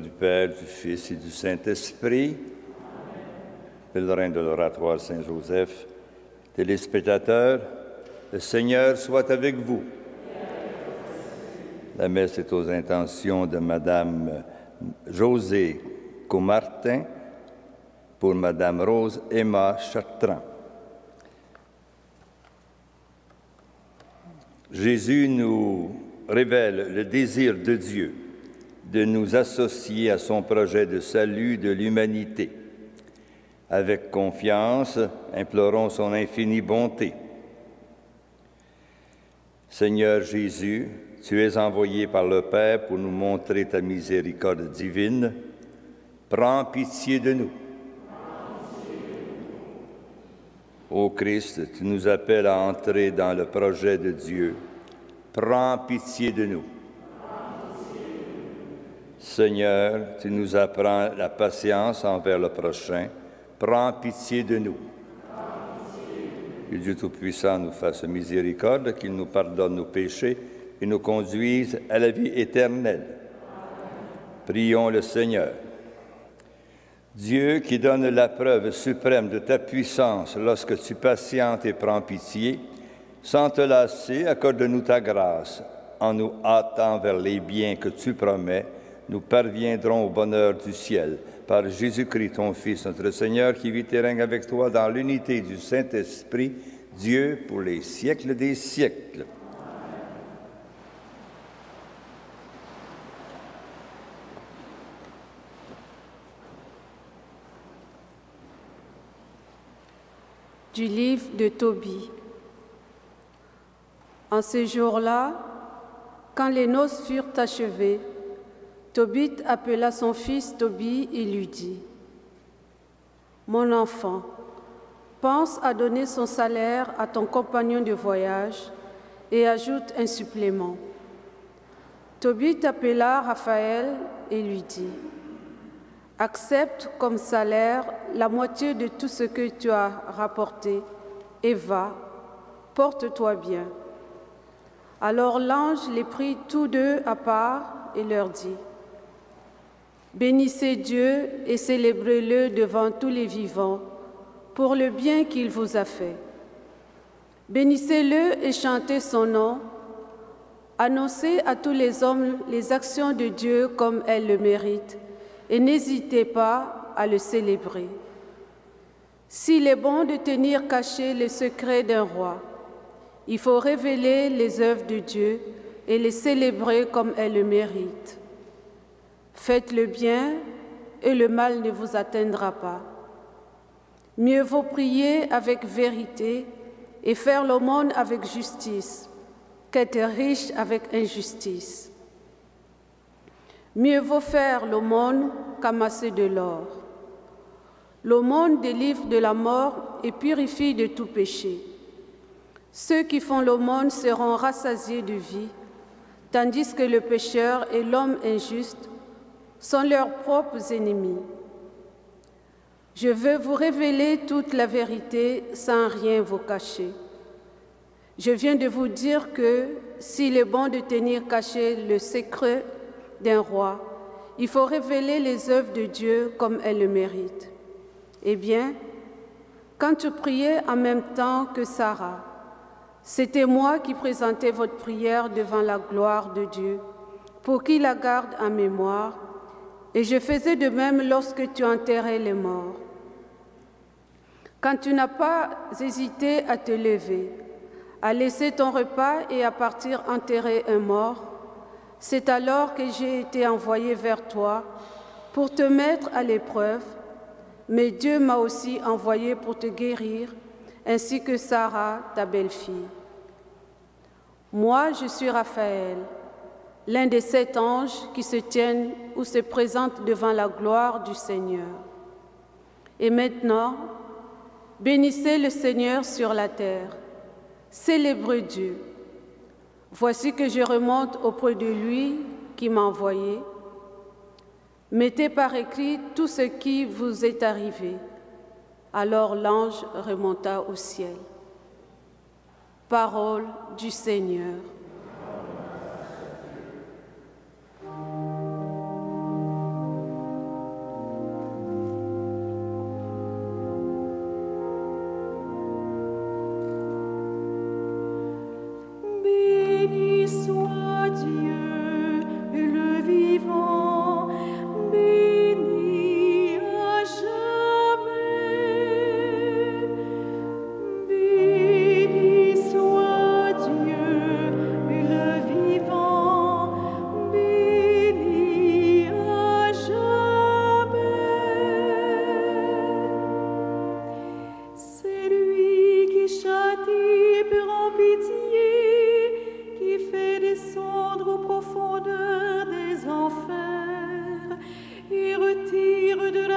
du Père, du Fils et du Saint-Esprit. Pèlerins de l'Oratoire Saint-Joseph, téléspectateurs, le Seigneur soit avec vous. La messe est aux intentions de Madame José Comartin pour Madame Rose Emma Chartrand. Jésus nous révèle le désir de Dieu de nous associer à son projet de salut de l'humanité. Avec confiance, implorons son infinie bonté. Seigneur Jésus, tu es envoyé par le Père pour nous montrer ta miséricorde divine. Prends pitié de nous. Ô Christ, tu nous appelles à entrer dans le projet de Dieu. Prends pitié de nous. Seigneur, tu nous apprends la patience envers le prochain. Prends pitié de nous. Que Dieu Tout-Puissant nous fasse miséricorde, qu'il nous pardonne nos péchés et nous conduise à la vie éternelle. Prions le Seigneur. Dieu qui donne la preuve suprême de ta puissance lorsque tu patientes et prends pitié, sans te lasser, accorde-nous ta grâce. En nous hâtant vers les biens que tu promets, nous parviendrons au bonheur du ciel. Par Jésus-Christ, ton Fils, notre Seigneur, qui vit et règne avec toi dans l'unité du Saint-Esprit, Dieu pour les siècles des siècles. Du livre de Tobie. En ce jour-là, quand les noces furent achevées, Tobit appela son fils Tobie et lui dit : « Mon enfant, pense à donner son salaire à ton compagnon de voyage et ajoute un supplément. » Tobit appela Raphaël et lui dit : « Accepte comme salaire la moitié de tout ce que tu as rapporté et va, porte-toi bien. » Alors l'ange les prit tous deux à part et leur dit : « Bénissez Dieu et célébrez-le devant tous les vivants pour le bien qu'il vous a fait. Bénissez-le et chantez son nom. Annoncez à tous les hommes les actions de Dieu comme elles le méritent et n'hésitez pas à le célébrer. S'il est bon de tenir caché les secrets d'un roi, il faut révéler les œuvres de Dieu et les célébrer comme elles le méritent. Faites le bien et le mal ne vous atteindra pas. Mieux vaut prier avec vérité et faire l'aumône avec justice qu'être riche avec injustice. Mieux vaut faire l'aumône qu'amasser de l'or. L'aumône délivre de la mort et purifie de tout péché. Ceux qui font l'aumône seront rassasiés de vie, tandis que le pécheur et l'homme injuste sont leurs propres ennemis. Je veux vous révéler toute la vérité sans rien vous cacher. Je viens de vous dire que s'il est bon de tenir caché le secret d'un roi, il faut révéler les œuvres de Dieu comme elles le méritent. Eh bien, quand tu priais en même temps que Sarah, c'était moi qui présentais votre prière devant la gloire de Dieu, pour qu'il la garde en mémoire, et je faisais de même lorsque tu enterrais les morts. Quand tu n'as pas hésité à te lever, à laisser ton repas et à partir enterrer un mort, c'est alors que j'ai été envoyé vers toi pour te mettre à l'épreuve, mais Dieu m'a aussi envoyé pour te guérir, ainsi que Sarah, ta belle-fille. Moi, je suis Raphaël, l'un des 7 anges qui se tiennent ou se présentent devant la gloire du Seigneur. Et maintenant, bénissez le Seigneur sur la terre, célébrez Dieu. Voici que je remonte auprès de lui qui m'a envoyé. Mettez par écrit tout ce qui vous est arrivé. Alors l'ange remonta au ciel. Parole du Seigneur.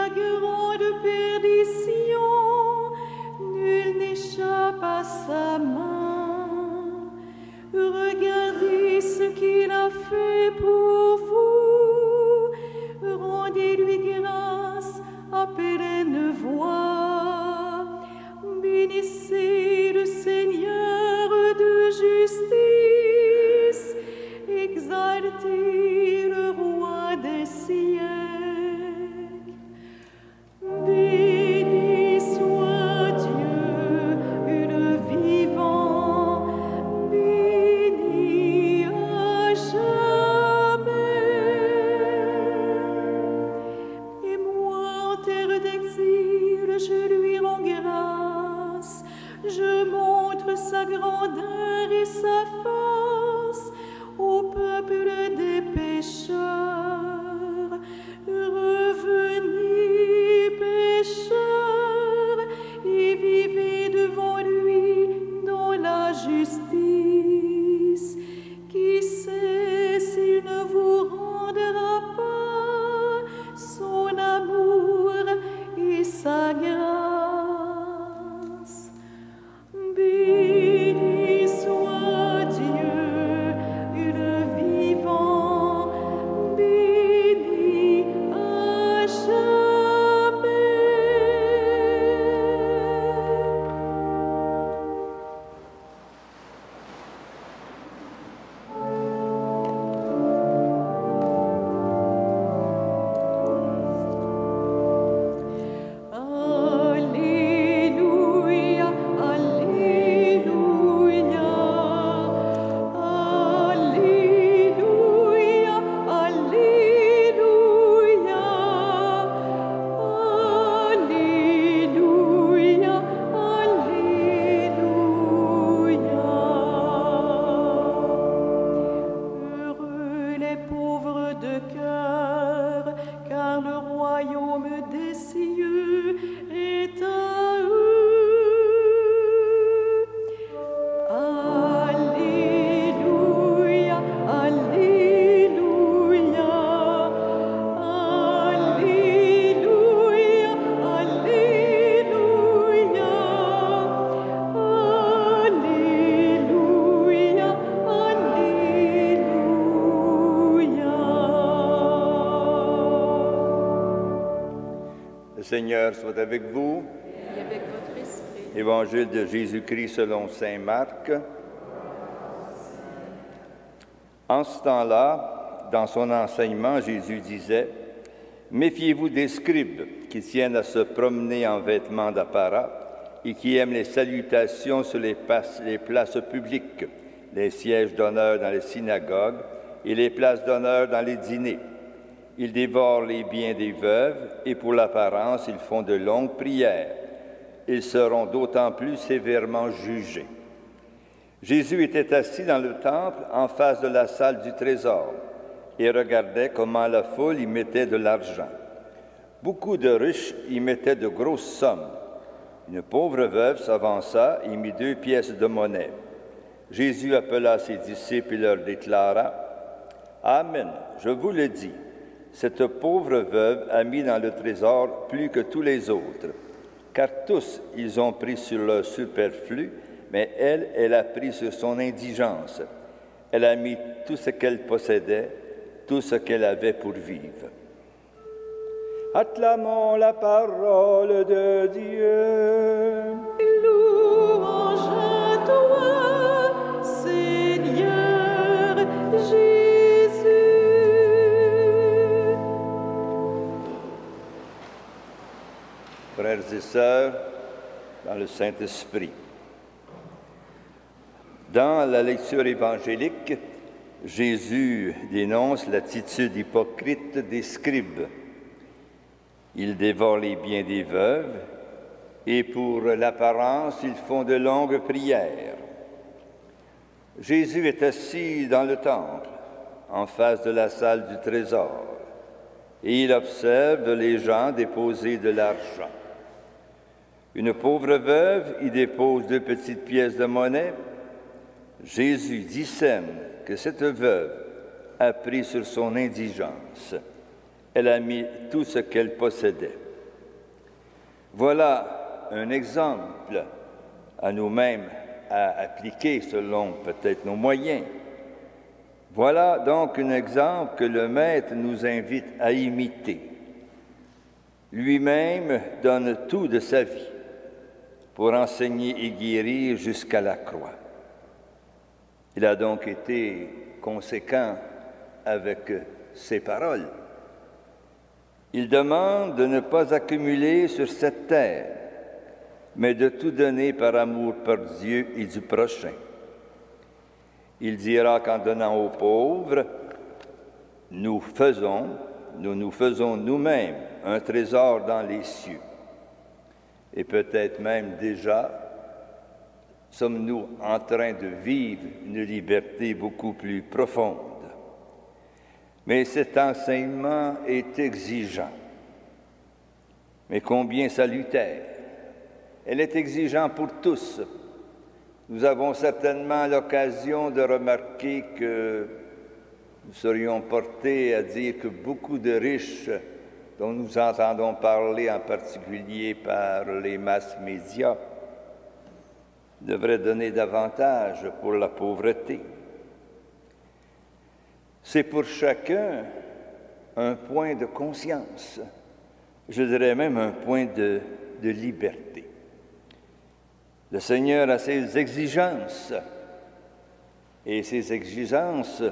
la grande perdition, nul n'échappe à sa main. Regardez ce qu'il a fait pour vous, rendez-lui grâce à pleine voix. Bénissez le Seigneur de justice, exaltez le Roi des siècles. Béni soit Dieu, le vivant, béni à jamais. Et moi, en terre d'exil, je lui rends grâce, je montre sa grandeur et sa force au peuple des pécheurs. Revenez, pécheurs, et vivez devant lui dans la justice. Qui sait s'il ne vous rendra pas son amour et sa grâce. Béni soit Dieu, le vivant, béni à jamais. Alléluia, Alléluia, Alléluia, Alléluia, Alléluia, Alléluia. Heureux les pauvres de cœur, car le royaume des cieux est à eux. Alléluia, Alléluia, Alléluia, Alléluia, Alléluia, Alléluia. Le Seigneur soit avec vous. Et avec votre esprit. Évangile de Jésus-Christ selon saint Marc. En ce temps-là, dans son enseignement, Jésus disait « Méfiez-vous des scribes qui tiennent à se promener en vêtements d'apparat et qui aiment les salutations sur les places publiques, les sièges d'honneur dans les synagogues et les places d'honneur dans les dîners. Ils dévorent les biens des veuves et pour l'apparence, ils font de longues prières. Ils seront d'autant plus sévèrement jugés. » Jésus était assis dans le temple en face de la salle du trésor et regardait comment la foule y mettait de l'argent. Beaucoup de riches y mettaient de grosses sommes. Une pauvre veuve s'avança et mit 2 pièces de monnaie. Jésus appela ses disciples et leur déclara « Amen, je vous le dis, cette pauvre veuve a mis dans le trésor plus que tous les autres, car tous ils ont pris sur leur superflu, mais elle a pris sur son indigence. Elle a mis tout ce qu'elle possédait, tout ce qu'elle avait pour vivre. » Acclamons la parole de Dieu. Louange à toi, Seigneur Jésus. Frères et sœurs, dans le Saint-Esprit. Dans la lecture évangélique, Jésus dénonce l'attitude hypocrite des scribes. Ils dévorent les biens des veuves et pour l'apparence, ils font de longues prières. Jésus est assis dans le temple, en face de la salle du trésor, et il observe les gens déposer de l'argent. Une pauvre veuve y dépose 2 petites pièces de monnaie. Jésus discerne que cette veuve a pris sur son indigence. Elle a mis tout ce qu'elle possédait. Voilà un exemple à nous-mêmes à appliquer selon peut-être nos moyens. Voilà donc un exemple que le Maître nous invite à imiter. Lui-même donne tout de sa vie pour enseigner et guérir jusqu'à la croix. Il a donc été conséquent avec ses paroles. Il demande de ne pas accumuler sur cette terre, mais de tout donner par amour pour Dieu et du prochain. Il dira qu'en donnant aux pauvres, nous nous faisons nous-mêmes un trésor dans les cieux. Et peut-être même déjà, sommes-nous en train de vivre une liberté beaucoup plus profonde. Mais cet enseignement est exigeant, mais combien salutaire. Elle est exigeante pour tous. Nous avons certainement l'occasion de remarquer que nous serions portés à dire que beaucoup de riches dont nous entendons parler, en particulier par les masses médias, devraient donner davantage pour la pauvreté. C'est pour chacun un point de conscience, je dirais même un point de liberté. Le Seigneur a ses exigences, et ces exigences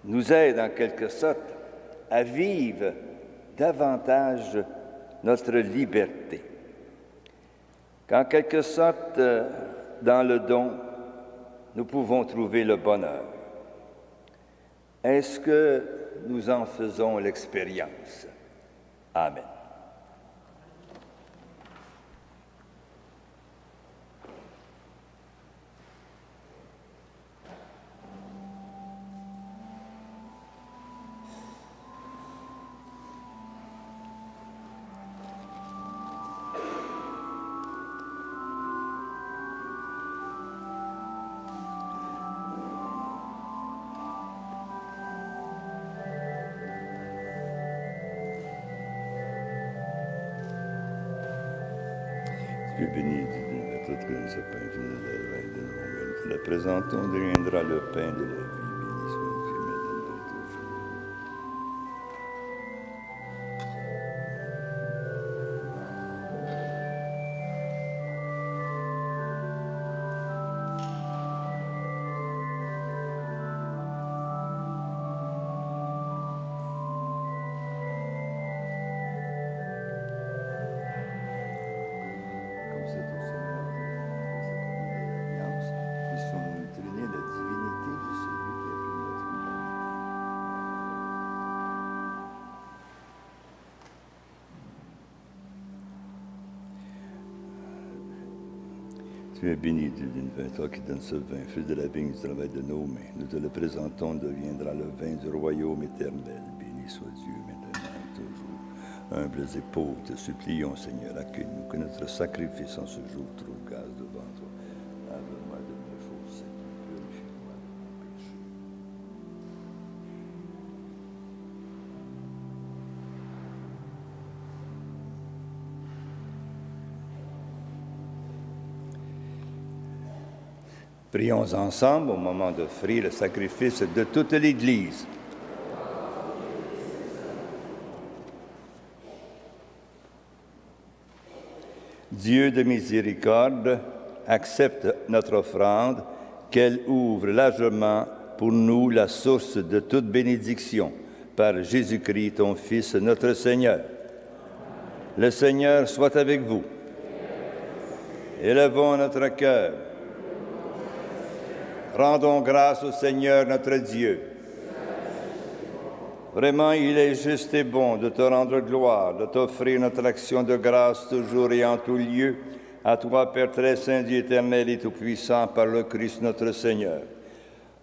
nous aident en quelque sorte à vivre davantage notre liberté. Qu'en quelque sorte, dans le don, nous pouvons trouver le bonheur. Est-ce que nous en faisons l'expérience? Amen. Tu es béni, Dieu, notre que ce pain venu de la veille de nos mains. Nous te le présentons, deviendra le pain de la vie. Béni soit Dieu, maintenant et toujours. Tu es béni, Dieu d'une vin, toi qui donnes ce vin, fruit de la vigne du travail de nos mains. Nous te le présentons, deviendra le vin du royaume éternel. Béni soit Dieu, maintenant et toujours. Humbles et pauvres, te supplions, Seigneur, accueille-nous, que notre sacrifice en ce jour trouve grâce devant toi. Lave-moi de mes fausses, purifie-moi de mon péché. Prions ensemble au moment d'offrir le sacrifice de toute l'Église. Dieu de miséricorde, accepte notre offrande, qu'elle ouvre largement pour nous la source de toute bénédiction, par Jésus-Christ, ton Fils, notre Seigneur. Le Seigneur soit avec vous. Élevons notre cœur. Rendons grâce au Seigneur notre Dieu. Vraiment, il est juste et bon de te rendre gloire, de t'offrir notre action de grâce toujours et en tout lieu, à toi, Père très saint, Dieu éternel et tout-puissant, par le Christ notre Seigneur.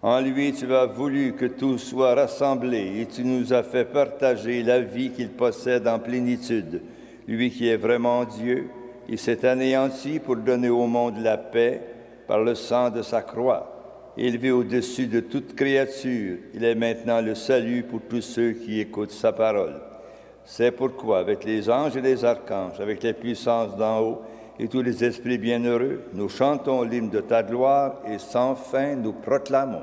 En lui, tu as voulu que tout soit rassemblé et tu nous as fait partager la vie qu'il possède en plénitude. Lui qui est vraiment Dieu, il s'est anéanti pour donner au monde la paix par le sang de sa croix. Élevé au-dessus de toute créature, il est maintenant le salut pour tous ceux qui écoutent sa parole. C'est pourquoi, avec les anges et les archanges, avec les puissances d'en haut et tous les esprits bienheureux, nous chantons l'hymne de ta gloire et sans fin nous proclamons.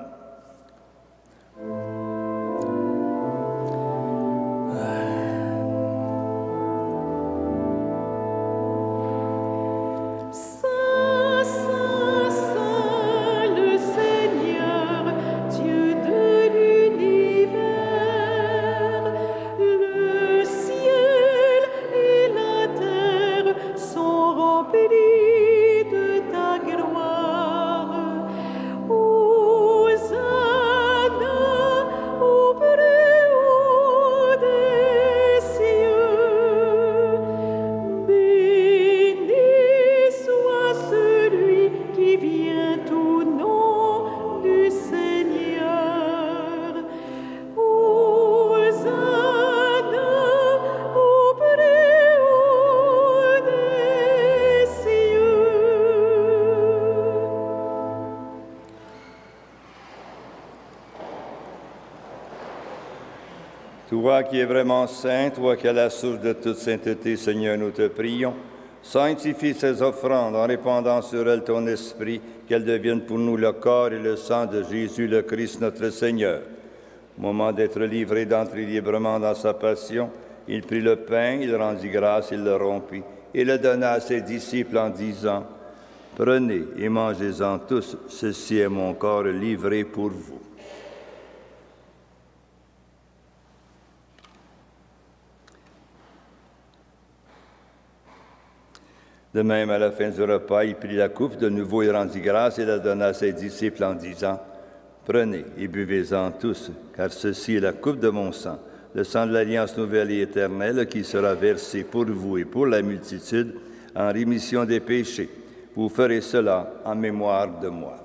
Toi qui es vraiment saint, toi qui es la source de toute sainteté, Seigneur, nous te prions. Sanctifie ces offrandes en répandant sur elles ton esprit, qu'elles deviennent pour nous le corps et le sang de Jésus le Christ, notre Seigneur. Au moment d'être livré, d'entrer librement dans sa passion, il prit le pain, il rendit grâce, il le rompit et le donna à ses disciples en disant, « Prenez et mangez-en tous, ceci est mon corps livré pour vous. » De même, à la fin du repas, il prit la coupe, de nouveau il rendit grâce et la donna à ses disciples en disant, « Prenez et buvez-en tous, car ceci est la coupe de mon sang, le sang de l'alliance nouvelle et éternelle qui sera versé pour vous et pour la multitude en rémission des péchés. Vous ferez cela en mémoire de moi. »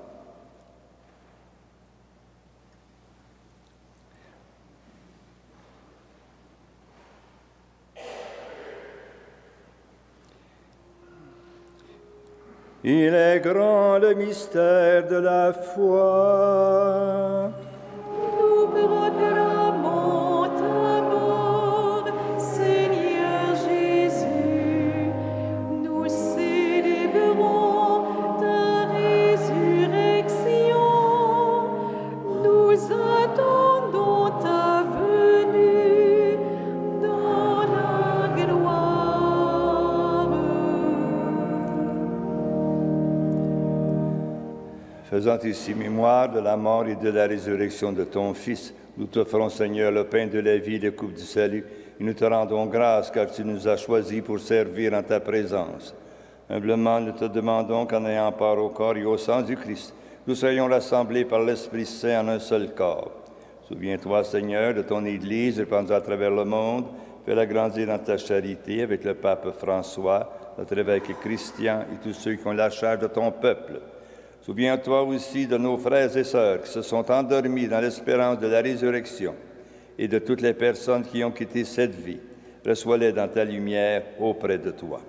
Il est grand le mystère de la foi. Nous proclamons ta mort, Seigneur Jésus. Nous célébrons ta résurrection. Nous attendons ta venue dans la gloire. Faisant ici mémoire de la mort et de la résurrection de ton Fils, nous t'offrons, Seigneur, le pain de la vie et la coupe du salut, et nous te rendons grâce car tu nous as choisis pour servir en ta présence. Humblement, nous te demandons qu'en ayant part au corps et au sang du Christ, nous soyons rassemblés par l'Esprit Saint en un seul corps. Souviens-toi, Seigneur, de ton Église répandue à travers le monde. Fais-la grandir dans ta charité avec le pape François, notre évêque Christian et tous ceux qui ont la charge de ton peuple. Souviens-toi aussi de nos frères et sœurs qui se sont endormis dans l'espérance de la résurrection et de toutes les personnes qui ont quitté cette vie. Reçois-les dans ta lumière auprès de toi.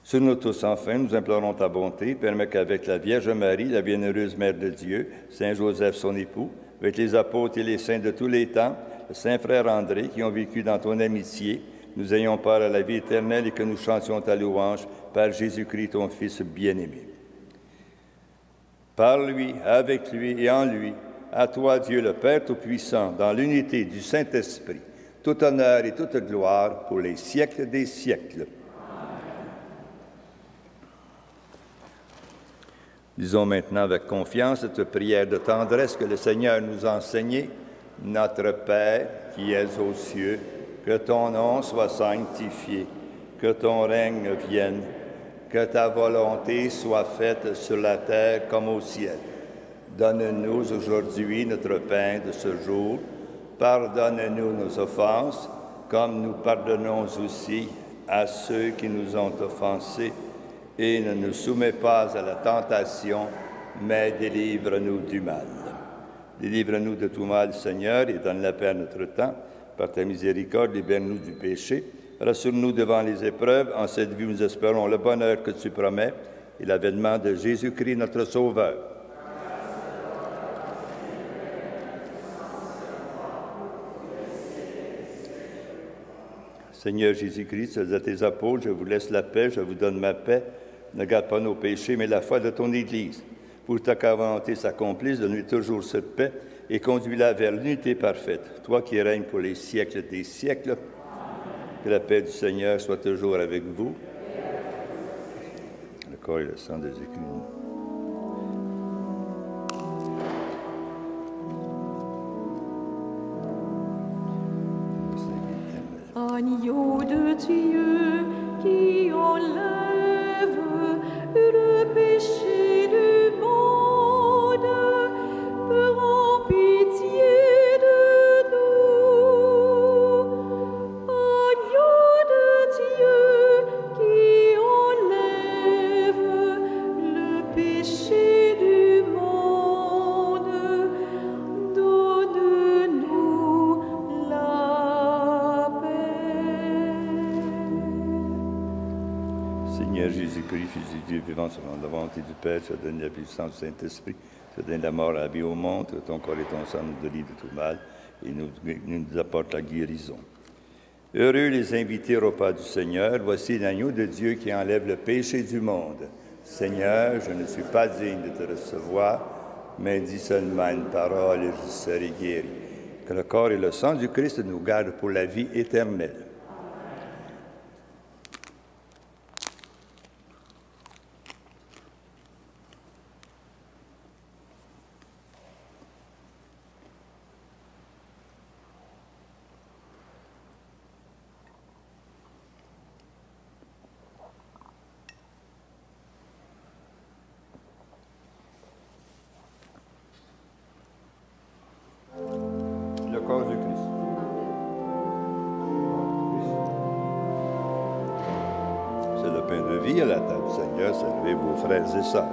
Sur nous tous, enfin, nous implorons ta bonté. Permets qu'avec la Vierge Marie, la bienheureuse Mère de Dieu, Saint Joseph, son époux, avec les apôtres et les saints de tous les temps, le Saint Frère André, qui ont vécu dans ton amitié, nous ayons part à la vie éternelle et que nous chantions ta louange par Jésus-Christ, ton Fils bien-aimé. Par lui, avec lui et en lui, à toi, Dieu le Père Tout-Puissant, dans l'unité du Saint-Esprit, tout honneur et toute gloire pour les siècles des siècles. Disons maintenant avec confiance cette prière de tendresse que le Seigneur nous a enseignée. Notre Père qui es aux cieux, que ton nom soit sanctifié, que ton règne vienne, que ta volonté soit faite sur la terre comme au ciel. Donne-nous aujourd'hui notre pain de ce jour. Pardonne-nous nos offenses, comme nous pardonnons aussi à ceux qui nous ont offensés. Et ne nous soumets pas à la tentation, mais délivre-nous du mal. Délivre-nous de tout mal, Seigneur, et donne la paix à notre temps. Par ta miséricorde, libère-nous du péché. Rassure-nous devant les épreuves. En cette vie, nous espérons le bonheur que tu promets et l'avènement de Jésus-Christ, notre Sauveur. Seigneur Jésus-Christ, tu as dit à tes apôtres, je vous laisse la paix, je vous donne ma paix. Ne garde pas nos péchés, mais la foi de ton Église. Pour ta volonté s'accomplisse, donne-lui toujours cette paix et conduis-la vers l'unité parfaite. Toi qui règnes pour les siècles des siècles, que la paix du Seigneur soit toujours avec vous. Le corps et le sang des écrits. Agneau de Dieu qui enlève le péché du monde, prends pitié de nous. Agneau de Dieu qui enlève le péché du monde, donne-nous la Seigneur Jésus-Christ, Fils du Dieu vivant, selon la volonté du Père, tu as donné la puissance du Saint-Esprit, tu as donné la mort à la vie au monde, que ton corps et ton sang nous délivre de tout mal et nous apportent la guérison. Heureux les invités au repas du Seigneur, voici l'agneau de Dieu qui enlève le péché du monde. Seigneur, je ne suis pas digne de te recevoir, mais dis seulement une parole et je serai guéri. Que le corps et le sang du Christ nous gardent pour la vie éternelle. Le corps du Christ. C'est le pain de vie à la table du Seigneur, servez vos frères et sœurs.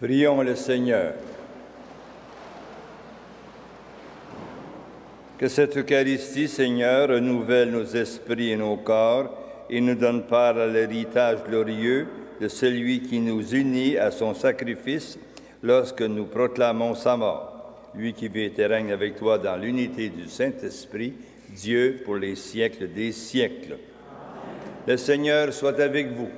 Prions le Seigneur. Que cette Eucharistie, Seigneur, renouvelle nos esprits et nos corps et nous donne part à l'héritage glorieux de celui qui nous unit à son sacrifice lorsque nous proclamons sa mort. Lui qui vit et règne avec toi dans l'unité du Saint-Esprit, Dieu pour les siècles des siècles. Le Seigneur soit avec vous.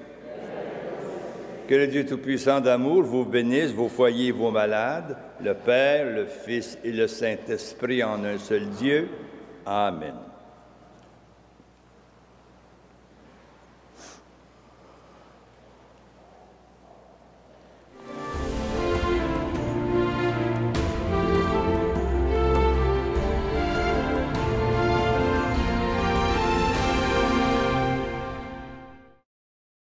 Que le Dieu Tout-Puissant d'amour vous bénisse, vos foyers, vos malades, le Père, le Fils et le Saint-Esprit en un seul Dieu. Amen.